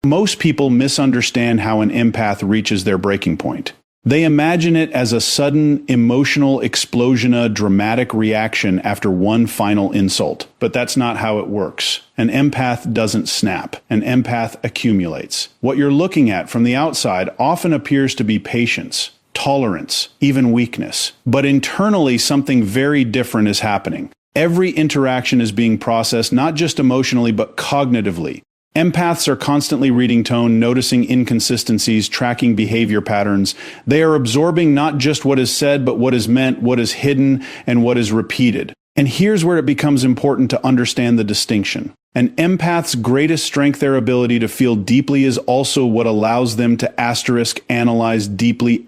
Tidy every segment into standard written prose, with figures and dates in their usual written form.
Most people misunderstand how an empath reaches their breaking point. They imagine it as a sudden emotional explosion, a dramatic reaction after one final insult. But that's not how it works. An empath doesn't snap. An empath accumulates. What you're looking at from the outside often appears to be patience, tolerance, even weakness. But internally, something very different is happening. Every interaction is being processed not just emotionally, but cognitively. Empaths are constantly reading tone, noticing inconsistencies, tracking behavior patterns. They are absorbing not just what is said, but what is meant, what is hidden, and what is repeated. And here's where it becomes important to understand the distinction. An empath's greatest strength, their ability to feel deeply, is also what allows them to analyze deeply.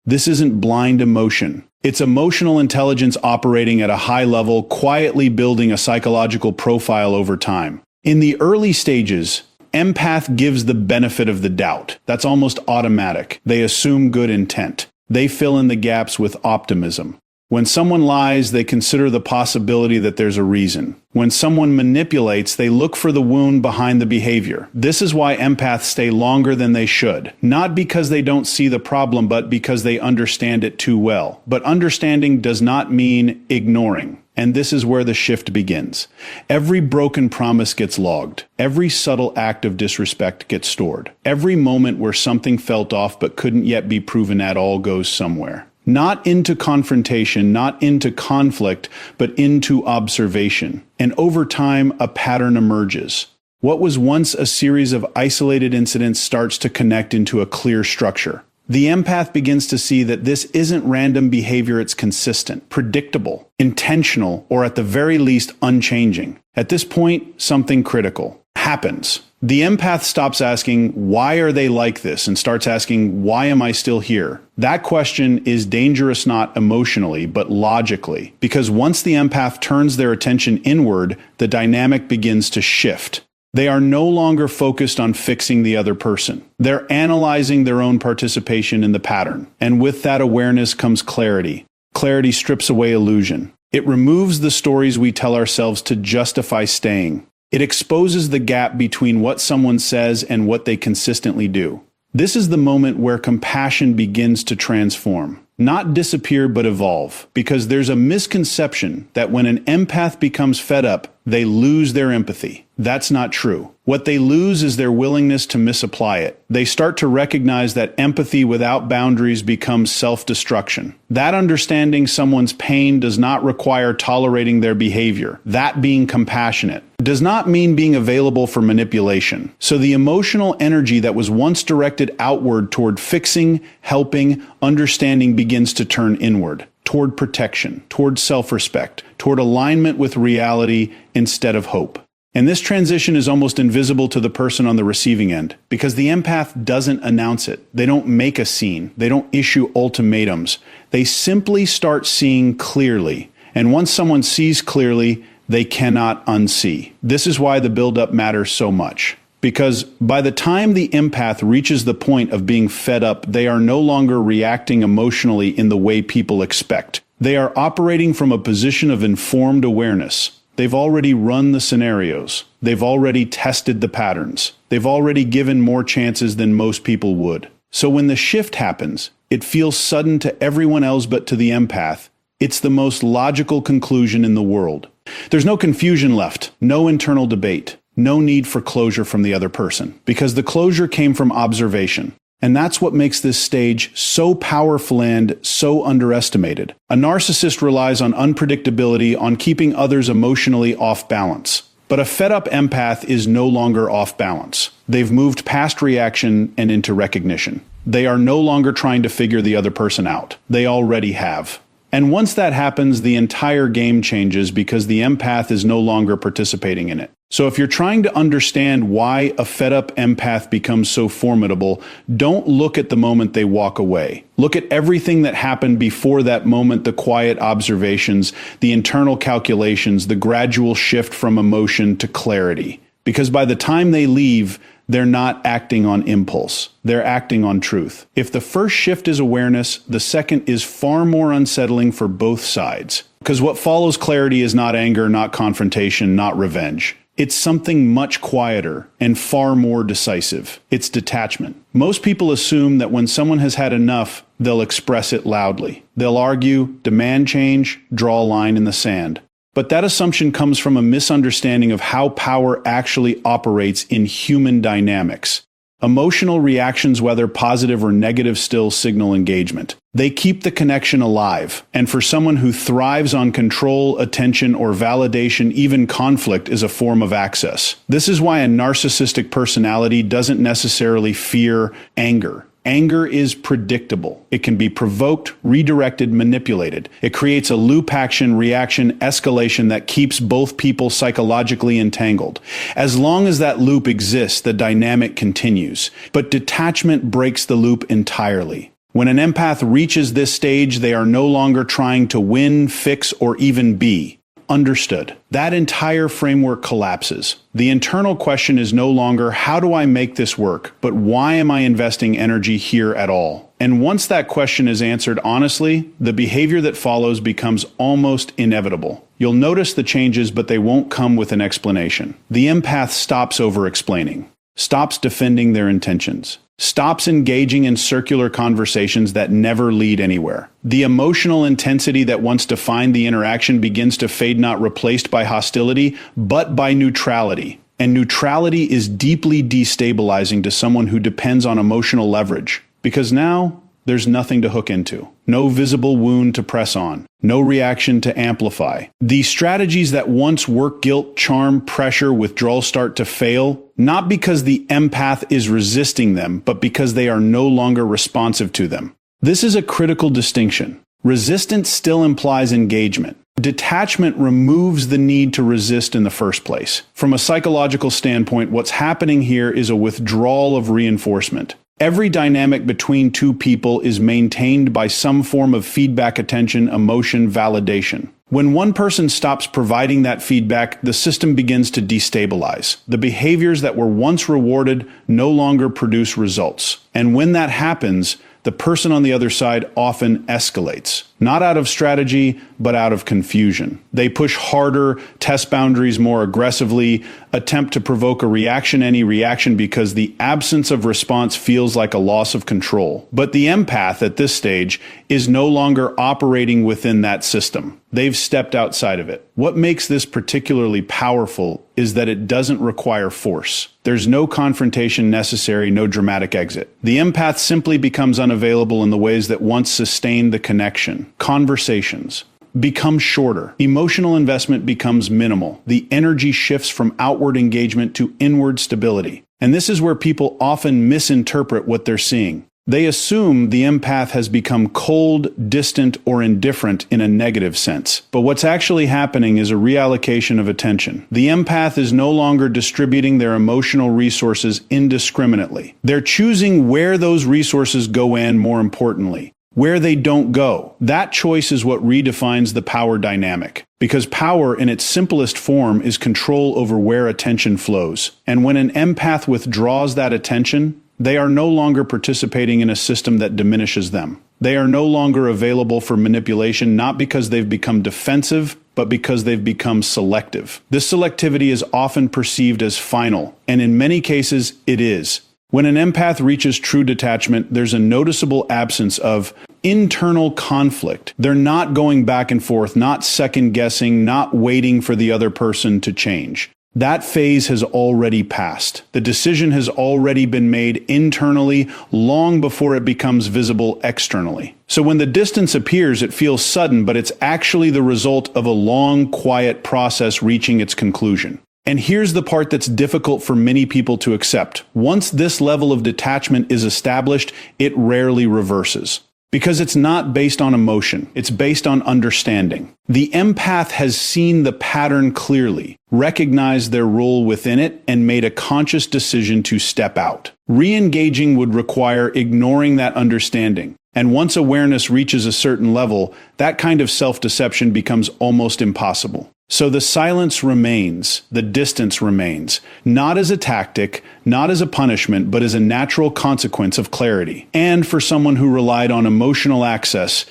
This isn't blind emotion. It's emotional intelligence operating at a high level, quietly building a psychological profile over time. In the early stages, empath gives the benefit of the doubt. That's almost automatic. They assume good intent. They fill in the gaps with optimism. When someone lies, they consider the possibility that there's a reason. When someone manipulates, they look for the wound behind the behavior. This is why empaths stay longer than they should. Not because they don't see the problem, but because they understand it too well. But understanding does not mean ignoring. And this is where the shift begins. Every broken promise gets logged. Every subtle act of disrespect gets stored. Every moment where something felt off but couldn't yet be proven at all goes somewhere. Not into confrontation, not into conflict, but into observation. And over time, a pattern emerges. What was once a series of isolated incidents starts to connect into a clear structure. The empath begins to see that this isn't random behavior, it's consistent, predictable, intentional, or at the very least unchanging. At this point, something critical happens. The empath stops asking, why are they like this? And starts asking, why am I still here? That question is dangerous not emotionally, but logically. Because once the empath turns their attention inward, the dynamic begins to shift. They are no longer focused on fixing the other person. They're analyzing their own participation in the pattern. And with that awareness comes clarity. Clarity strips away illusion. It removes the stories we tell ourselves to justify staying. It exposes the gap between what someone says and what they consistently do. This is the moment where compassion begins to transform. Not disappear, but evolve. Because there's a misconception that when an empath becomes fed up, they lose their empathy. That's not true. What they lose is their willingness to misapply it. They start to recognize that empathy without boundaries becomes self-destruction. That understanding someone's pain does not require tolerating their behavior. That being compassionate does not mean being available for manipulation. So the emotional energy that was once directed outward toward fixing, helping, understanding begins to turn inward, toward protection, toward self-respect, toward alignment with reality instead of hope. And this transition is almost invisible to the person on the receiving end, because the empath doesn't announce it. They don't make a scene. They don't issue ultimatums. They simply start seeing clearly. And once someone sees clearly, they cannot unsee. This is why the buildup matters so much. Because by the time the empath reaches the point of being fed up, they are no longer reacting emotionally in the way people expect. They are operating from a position of informed awareness. They've already run the scenarios. They've already tested the patterns. They've already given more chances than most people would. So when the shift happens, it feels sudden to everyone else but to the empath. It's the most logical conclusion in the world. There's no confusion left, no internal debate, no need for closure from the other person, because the closure came from observation. And that's what makes this stage so powerful and so underestimated. A narcissist relies on unpredictability, on keeping others emotionally off balance. But a fed-up empath is no longer off balance. They've moved past reaction and into recognition. They are no longer trying to figure the other person out. They already have. And once that happens, the entire game changes because the empath is no longer participating in it. So if you're trying to understand why a fed-up empath becomes so formidable, don't look at the moment they walk away. Look at everything that happened before that moment, the quiet observations, the internal calculations, the gradual shift from emotion to clarity. Because by the time they leave, they're not acting on impulse. They're acting on truth. If the first shift is awareness, the second is far more unsettling for both sides. Because what follows clarity is not anger, not confrontation, not revenge. It's something much quieter and far more decisive. It's detachment. Most people assume that when someone has had enough, they'll express it loudly. They'll argue, demand change, draw a line in the sand. But that assumption comes from a misunderstanding of how power actually operates in human dynamics. Emotional reactions, whether positive or negative, still signal engagement. They keep the connection alive, and for someone who thrives on control, attention, or validation, even conflict is a form of access. This is why a narcissistic personality doesn't necessarily fear anger. Anger is predictable. It can be provoked, redirected, manipulated. It creates a loop action, reaction, escalation that keeps both people psychologically entangled. As long as that loop exists, the dynamic continues. But detachment breaks the loop entirely. When an empath reaches this stage, they are no longer trying to win, fix, or even be understood. That entire framework collapses. The internal question is no longer, how do I make this work? But why am I investing energy here at all? And once that question is answered honestly, the behavior that follows becomes almost inevitable. You'll notice the changes, but they won't come with an explanation. The empath stops over-explaining, stops defending their intentions, stops engaging in circular conversations that never lead anywhere. The emotional intensity that once defined the interaction begins to fade, not replaced by hostility, but by neutrality. And neutrality is deeply destabilizing to someone who depends on emotional leverage, because now there's nothing to hook into, no visible wound to press on, no reaction to amplify. The strategies that once worked, guilt, charm, pressure, withdrawal, start to fail, not because the empath is resisting them, but because they are no longer responsive to them. This is a critical distinction. Resistance still implies engagement. Detachment removes the need to resist in the first place. From a psychological standpoint, what's happening here is a withdrawal of reinforcement. Every dynamic between two people is maintained by some form of feedback, attention, emotion, validation. When one person stops providing that feedback, the system begins to destabilize. The behaviors that were once rewarded no longer produce results. And when that happens, the person on the other side often escalates, not out of strategy, but out of confusion. They push harder, test boundaries more aggressively, attempt to provoke a reaction, any reaction, because the absence of response feels like a loss of control. But the empath at this stage is no longer operating within that system. They've stepped outside of it. What makes this particularly powerful is that it doesn't require force. There's no confrontation necessary, no dramatic exit. The empath simply becomes unavailable in the ways that once sustained the connection. Conversations become shorter. Emotional investment becomes minimal. The energy shifts from outward engagement to inward stability. And this is where people often misinterpret what they're seeing. They assume the empath has become cold, distant, or indifferent in a negative sense. But what's actually happening is a reallocation of attention. The empath is no longer distributing their emotional resources indiscriminately. They're choosing where those resources go, and more importantly, where they don't go. That choice is what redefines the power dynamic. Because power in its simplest form is control over where attention flows. And when an empath withdraws that attention, they are no longer participating in a system that diminishes them. They are no longer available for manipulation, not because they've become defensive, but because they've become selective. This selectivity is often perceived as final, and in many cases, it is. When an empath reaches true detachment, there's a noticeable absence of internal conflict. They're not going back and forth, not second-guessing, not waiting for the other person to change. That phase has already passed. The decision has already been made internally long before it becomes visible externally. So when the distance appears, it feels sudden, but it's actually the result of a long, quiet process reaching its conclusion. And here's the part that's difficult for many people to accept. Once this level of detachment is established, it rarely reverses. Because it's not based on emotion, it's based on understanding. The empath has seen the pattern clearly, recognized their role within it, and made a conscious decision to step out. Re-engaging would require ignoring that understanding. And once awareness reaches a certain level, that kind of self-deception becomes almost impossible. So the silence remains, the distance remains, not as a tactic, not as a punishment, but as a natural consequence of clarity. And for someone who relied on emotional access,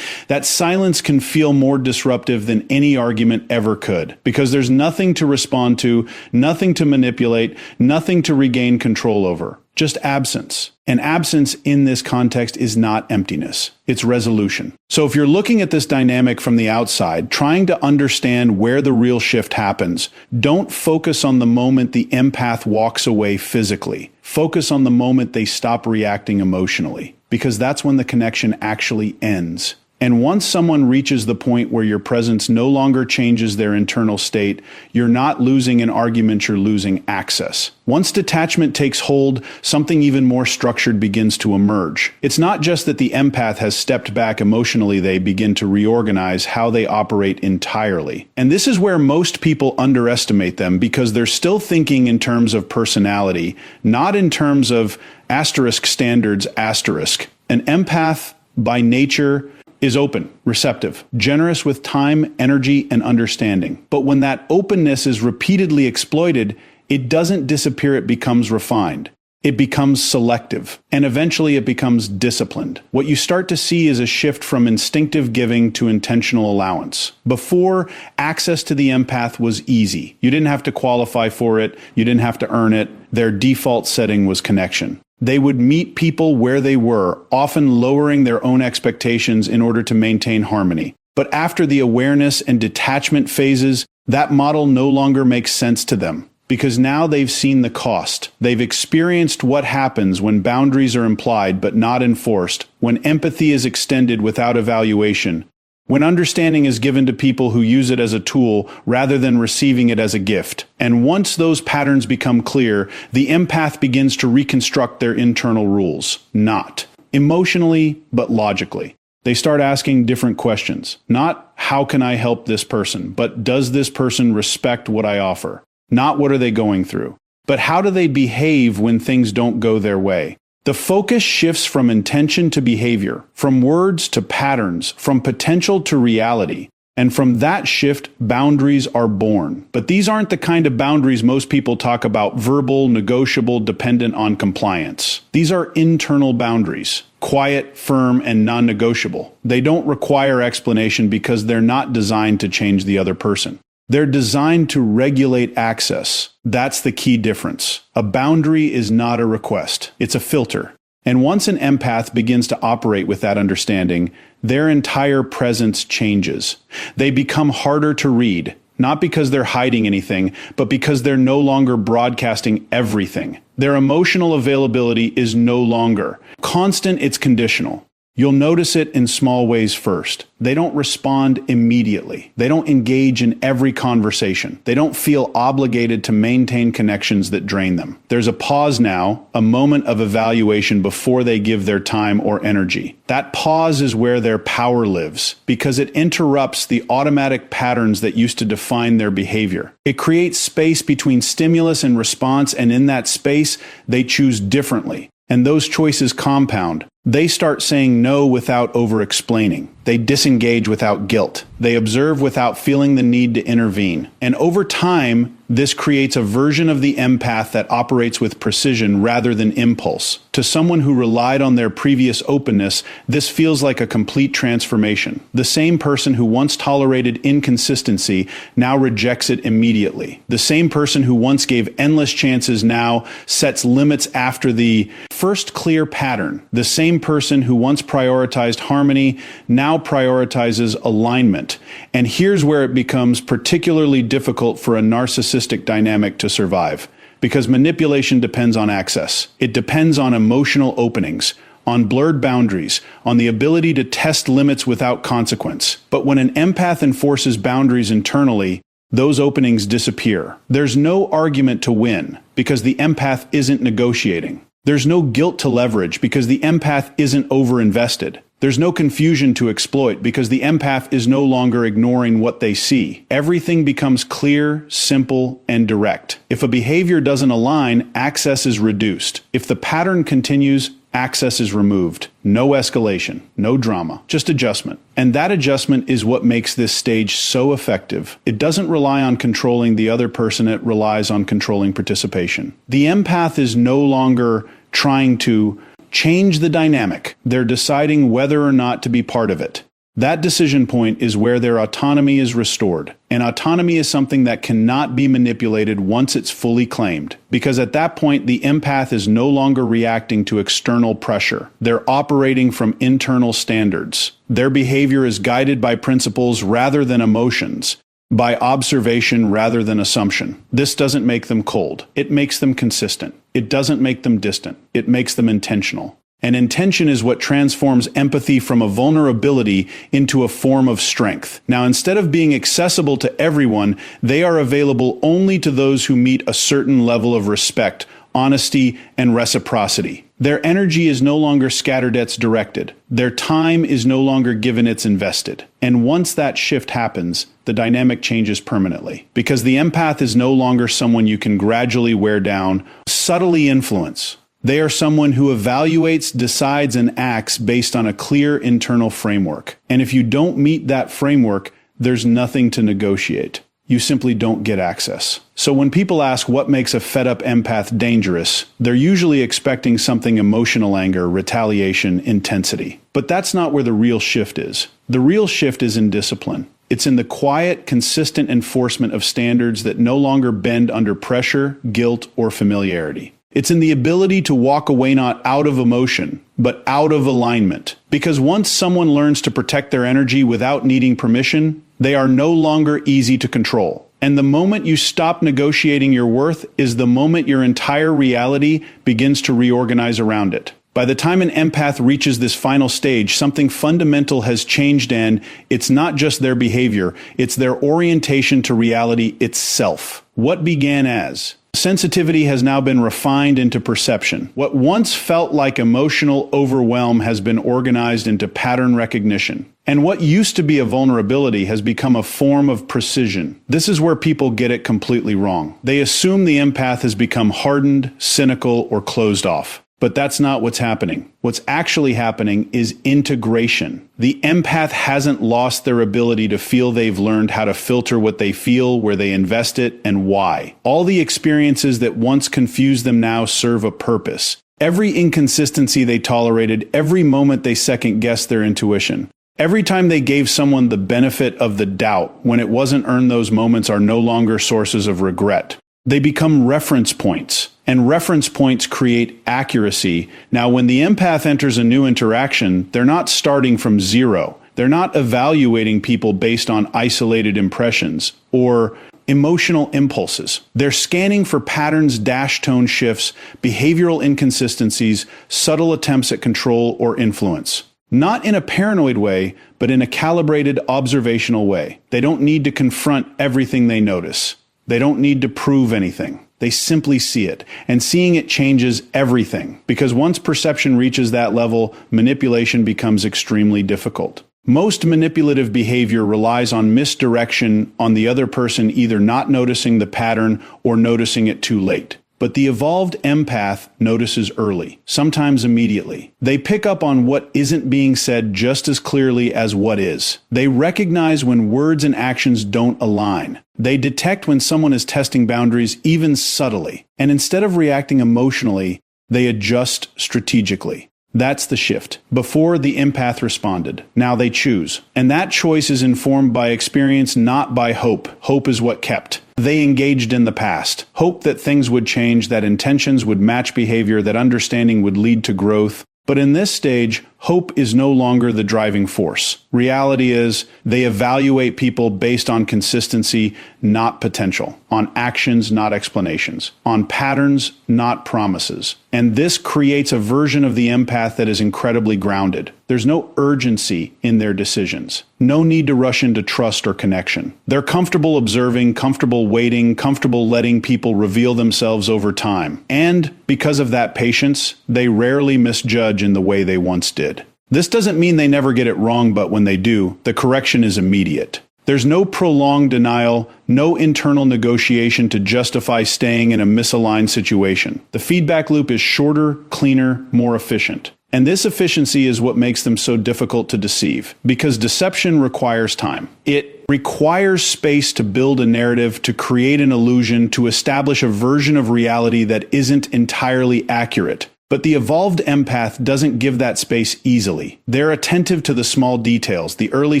That silence can feel more disruptive than any argument ever could, because there's nothing to respond to, nothing to manipulate, nothing to regain control over. Just absence. And absence in this context is not emptiness. It's resolution. So if you're looking at this dynamic from the outside, trying to understand where the real shift happens, don't focus on the moment the empath walks away physically. Focus on the moment they stop reacting emotionally, because that's when the connection actually ends. And once someone reaches the point where your presence no longer changes their internal state, you're not losing an argument, you're losing access. Once detachment takes hold, something even more structured begins to emerge. It's not just that the empath has stepped back emotionally, they begin to reorganize how they operate entirely. And this is where most people underestimate them, because they're still thinking in terms of personality, not in terms of asterisk standards asterisk. An empath, by nature, is open, receptive, generous with time, energy, and understanding. But when that openness is repeatedly exploited, it doesn't disappear, it becomes refined. It becomes selective, and eventually it becomes disciplined. What you start to see is a shift from instinctive giving to intentional allowance. Before, access to the empath was easy. You didn't have to qualify for it, you didn't have to earn it. Their default setting was connection. They would meet people where they were, often lowering their own expectations in order to maintain harmony. But after the awareness and detachment phases, that model no longer makes sense to them, because now they've seen the cost. They've experienced what happens when boundaries are implied but not enforced, when empathy is extended without evaluation, when understanding is given to people who use it as a tool rather than receiving it as a gift. And once those patterns become clear, the empath begins to reconstruct their internal rules, not emotionally, but logically. They start asking different questions. Not, how can I help this person, but does this person respect what I offer? Not, what are they going through, but how do they behave when things don't go their way? The focus shifts from intention to behavior, from words to patterns, from potential to reality. And from that shift, boundaries are born. But these aren't the kind of boundaries most people talk about: verbal, negotiable, dependent on compliance. These are internal boundaries, quiet, firm, and non-negotiable. They don't require explanation because they're not designed to change the other person. They're designed to regulate access. That's the key difference. A boundary is not a request. It's a filter. And once an empath begins to operate with that understanding, their entire presence changes. They become harder to read, not because they're hiding anything, but because they're no longer broadcasting everything. Their emotional availability is no longer constant, it's conditional. You'll notice it in small ways first. They don't respond immediately. They don't engage in every conversation. They don't feel obligated to maintain connections that drain them. There's a pause now, a moment of evaluation before they give their time or energy. That pause is where their power lives, because it interrupts the automatic patterns that used to define their behavior. It creates space between stimulus and response, and in that space, they choose differently. And those choices compound. They start saying no without over-explaining. They disengage without guilt. They observe without feeling the need to intervene. And over time, this creates a version of the empath that operates with precision rather than impulse. To someone who relied on their previous openness, this feels like a complete transformation. The same person who once tolerated inconsistency now rejects it immediately. The same person who once gave endless chances now sets limits after the first clear pattern. The same person who once prioritized harmony now prioritizes alignment. And here's where it becomes particularly difficult for a narcissistic dynamic to survive, because manipulation depends on access. It depends on emotional openings, on blurred boundaries, on the ability to test limits without consequence. But when an empath enforces boundaries internally, those openings disappear. There's no argument to win, because the empath isn't negotiating. There's no guilt to leverage, because the empath isn't overinvested. There's no confusion to exploit, because the empath is no longer ignoring what they see. Everything becomes clear, simple, and direct. If a behavior doesn't align, access is reduced. If the pattern continues, access is removed. No escalation, no drama, just adjustment. And that adjustment is what makes this stage so effective. It doesn't rely on controlling the other person, it relies on controlling participation. The empath is no longer trying to change the dynamic. They're deciding whether or not to be part of it. That decision point is where their autonomy is restored. And autonomy is something that cannot be manipulated once it's fully claimed, because at that point, the empath is no longer reacting to external pressure. They're operating from internal standards. Their behavior is guided by principles rather than emotions, by observation rather than assumption. This doesn't make them cold. It makes them consistent. It doesn't make them distant. It makes them intentional. And intention is what transforms empathy from a vulnerability into a form of strength. Now, instead of being accessible to everyone, they are available only to those who meet a certain level of respect, honesty, and reciprocity. Their energy is no longer scattered, it's directed. Their time is no longer given, it's invested. And once that shift happens, the dynamic changes permanently. Because the empath is no longer someone you can gradually wear down, subtly influence. They are someone who evaluates, decides, and acts based on a clear internal framework. And if you don't meet that framework, there's nothing to negotiate. You simply don't get access. So when people ask what makes a fed-up empath dangerous, they're usually expecting something emotional: anger, retaliation, intensity. But that's not where the real shift is. The real shift is in discipline. It's in the quiet, consistent enforcement of standards that no longer bend under pressure, guilt, or familiarity. It's in the ability to walk away not out of emotion, but out of alignment. Because once someone learns to protect their energy without needing permission, they are no longer easy to control. And the moment you stop negotiating your worth is the moment your entire reality begins to reorganize around it. By the time an empath reaches this final stage, something fundamental has changed, and it's not just their behavior, it's their orientation to reality itself. What began as sensitivity has now been refined into perception. What once felt like emotional overwhelm has been organized into pattern recognition. And what used to be a vulnerability has become a form of precision. This is where people get it completely wrong. They assume the empath has become hardened, cynical, or closed off. But that's not what's happening. What's actually happening is integration. The empath hasn't lost their ability to feel. They've learned how to filter what they feel, where they invest it, and why. All the experiences that once confused them now serve a purpose. Every inconsistency they tolerated, every moment they second-guessed their intuition. Every time they gave someone the benefit of the doubt when it wasn't earned, those moments are no longer sources of regret. They become reference points, and reference points create accuracy. Now, when the empath enters a new interaction, they're not starting from zero. They're not evaluating people based on isolated impressions or emotional impulses. They're scanning for patterns, dash tone shifts, behavioral inconsistencies, subtle attempts at control or influence. Not in a paranoid way, but in a calibrated, observational way. They don't need to confront everything they notice. They don't need to prove anything. They simply see it. And seeing it changes everything. Because once perception reaches that level, manipulation becomes extremely difficult. Most manipulative behavior relies on misdirection, on the other person either not noticing the pattern or noticing it too late. But the evolved empath notices early, sometimes immediately. They pick up on what isn't being said just as clearly as what is. They recognize when words and actions don't align. They detect when someone is testing boundaries, even subtly. And instead of reacting emotionally, they adjust strategically. That's the shift. Before, the empath responded. Now they choose. And that choice is informed by experience, not by hope. Hope is what kept. They engaged in the past. Hope that things would change, that intentions would match behavior, that understanding would lead to growth. But in this stage, hope is no longer the driving force. Reality is, they evaluate people based on consistency, not potential, on actions, not explanations, on patterns, not promises. And this creates a version of the empath that is incredibly grounded. There's no urgency in their decisions. No need to rush into trust or connection. They're comfortable observing, comfortable waiting, comfortable letting people reveal themselves over time. And because of that patience, they rarely misjudge in the way they once did. This doesn't mean they never get it wrong, but when they do, the correction is immediate. There's no prolonged denial, no internal negotiation to justify staying in a misaligned situation. The feedback loop is shorter, cleaner, more efficient. And this efficiency is what makes them so difficult to deceive, because deception requires time. It requires space to build a narrative, to create an illusion, to establish a version of reality that isn't entirely accurate. But the evolved empath doesn't give that space easily. They're attentive to the small details, the early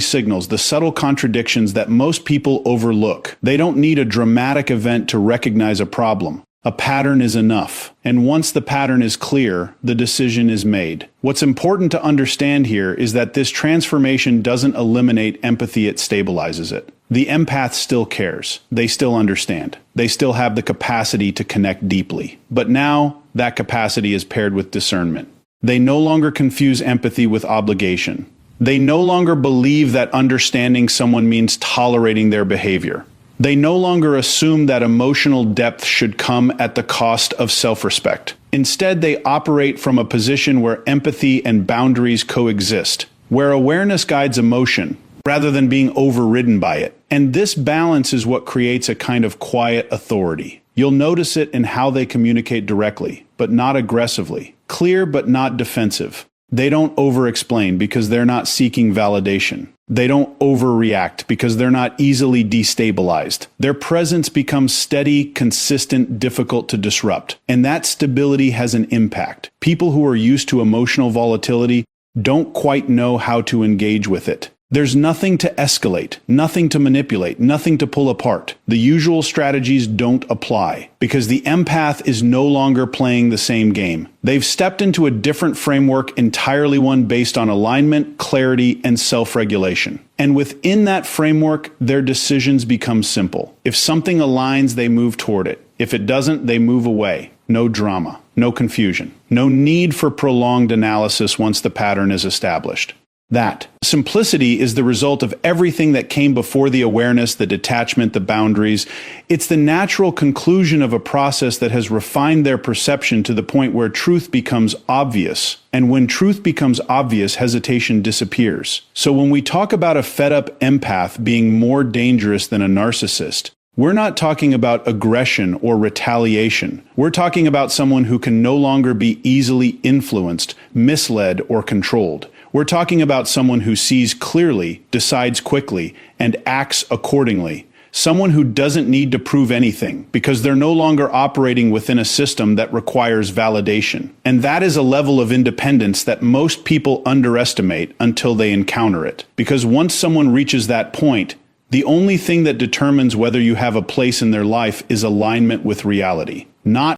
signals, the subtle contradictions that most people overlook. They don't need a dramatic event to recognize a problem. A pattern is enough. And once the pattern is clear, the decision is made. What's important to understand here is that this transformation doesn't eliminate empathy, it stabilizes it. The empath still cares. They still understand. They still have the capacity to connect deeply. But now, that capacity is paired with discernment. They no longer confuse empathy with obligation. They no longer believe that understanding someone means tolerating their behavior. They no longer assume that emotional depth should come at the cost of self-respect. Instead, they operate from a position where empathy and boundaries coexist, where awareness guides emotion, rather than being overridden by it. And this balance is what creates a kind of quiet authority. You'll notice it in how they communicate directly, but not aggressively. Clear, but not defensive. They don't over-explain because they're not seeking validation. They don't overreact because they're not easily destabilized. Their presence becomes steady, consistent, difficult to disrupt. And that stability has an impact. People who are used to emotional volatility don't quite know how to engage with it. There's nothing to escalate, nothing to manipulate, nothing to pull apart. The usual strategies don't apply because the empath is no longer playing the same game. They've stepped into a different framework, entirely one based on alignment, clarity, and self-regulation. And within that framework, their decisions become simple. If something aligns, they move toward it. If it doesn't, they move away. No drama, no confusion, no need for prolonged analysis once the pattern is established. That simplicity is the result of everything that came before the awareness, the detachment, the boundaries. It's the natural conclusion of a process that has refined their perception to the point where truth becomes obvious. And when truth becomes obvious, hesitation disappears. So when we talk about a fed-up empath being more dangerous than a narcissist, we're not talking about aggression or retaliation. We're talking about someone who can no longer be easily influenced, misled, or controlled. We're talking about someone who sees clearly, decides quickly, and acts accordingly. Someone who doesn't need to prove anything because they're no longer operating within a system that requires validation. And that is a level of independence that most people underestimate until they encounter it. Because once someone reaches that point, the only thing that determines whether you have a place in their life is alignment with reality, not